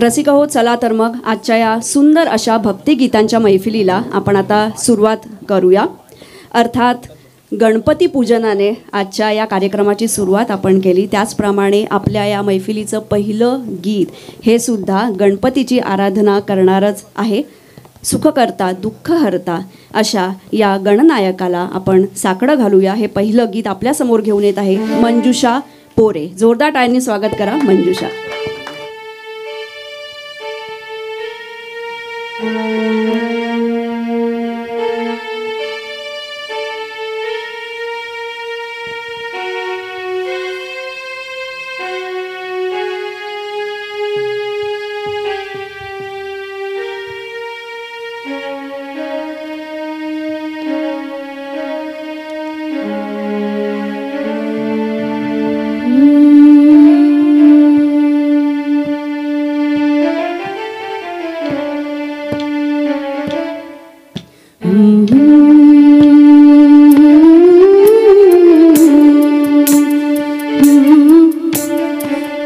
रसिक हो, चला तर मग आजच्या या सुंदर अशा भक्तिगीतांच्या मैफिलीला आपण आता सुरुवात करूया. अर्थात गणपती पूजनाने आजच्या या कार्यक्रमाची सुरुवात आपण केली. त्याचप्रमाणे आपल्या या मैफिलीचं पहिलं गीत हे सुद्धा गणपतीची आराधना करणारच आहे. सुख करता दुःख हरता अशा या गणनायकाला आपण साकडं घालूया. हे पहिलं गीत आपल्यासमोर घेऊन येत आहे मंजुषा पोरे. जोरदार टाळ्यांनी स्वागत करा मंजुषा.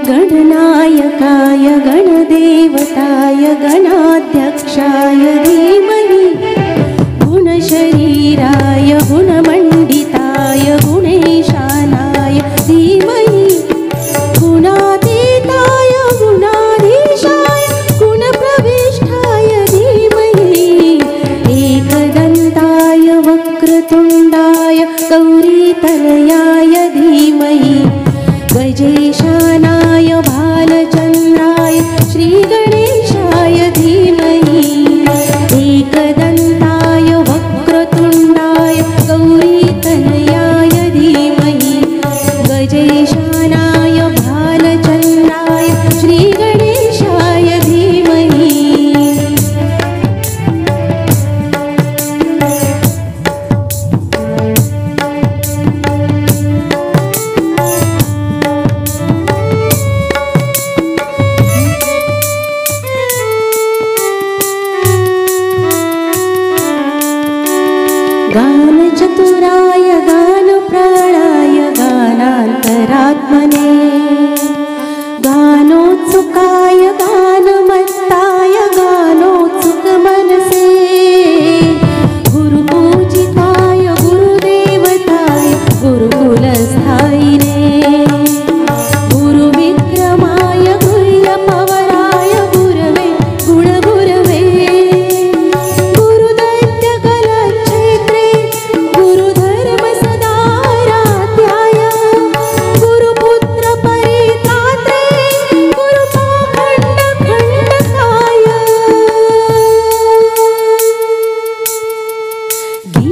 गणनायकाय गणदेवताय गणाध्यक्षाय धीमहि गुणशरीराय गुणमण्डिताय गुणेशानाय धीमहि गुणातीताय गुणाधीशाय गुणप्रविष्टाय धीमहि एकदन्ताय वक्रतुण्डाय गौरीतनयाय धीमहि गजेशानाय भालचन्द्राय श्रीगणेशाय धीमहि एकदन्ताय वक्रतुण्डाय गौरीतनयाय धीमहि गजेशानाय भालचन्द्राय श्रीगणेशाय धीमहि. गानचतुराय गानप्राणाय गानान्तरात्मने गानोत्सुकाय गानमत्ताय गानोत्सुकमनसे गुरुपूजिताय गुरुदेवताय गुरुकुलस्थायिने गुरुविक्रमाय गुह्यपवराय गुरवे गुणगुरवे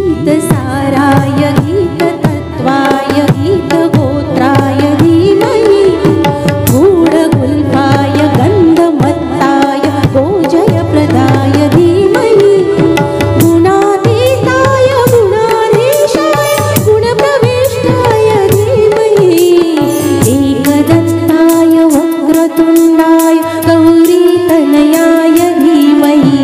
गीतसाराय गीततत्त्वाय गीतगोत्राय धीमहि गूढगुल्फाय गन्धमत्ताय गोजयप्रदाय धीमहि गुणातीताय गुणाधीशाय गुणप्रविष्टाय धीमहि एकदन्ताय वक्रतुण्डाय गौरीतनयाय धीमहि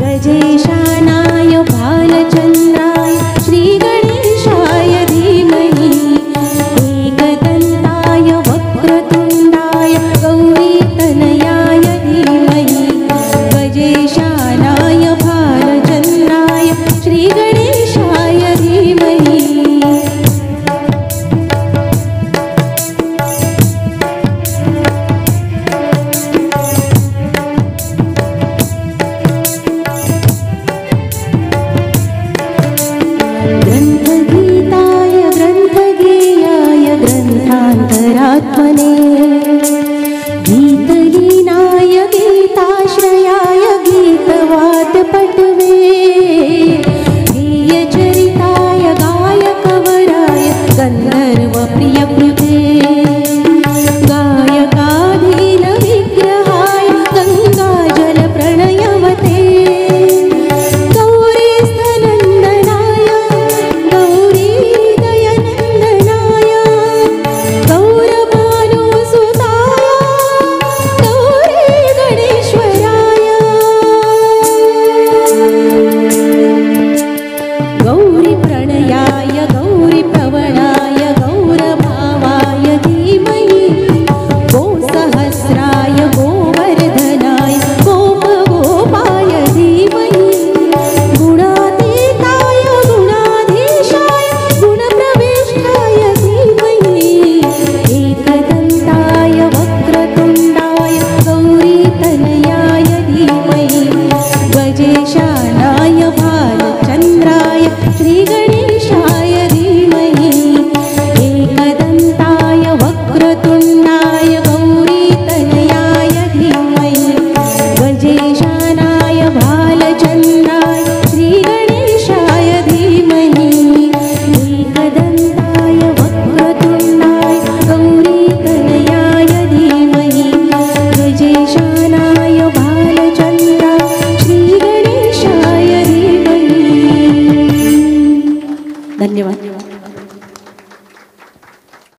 गजेशानाय भालचन्द्राय श्रीगणेशाय धीमहि एकदन्ताय वक्रतुण्डाय गौरीतनयाय धीमहि गजेशानाय भालचन्द्राय श्रीगणेशाय धीमहि. ग्रन्थगीताय ग्रन्थगेयाय ग्रन्थान्तरात्मने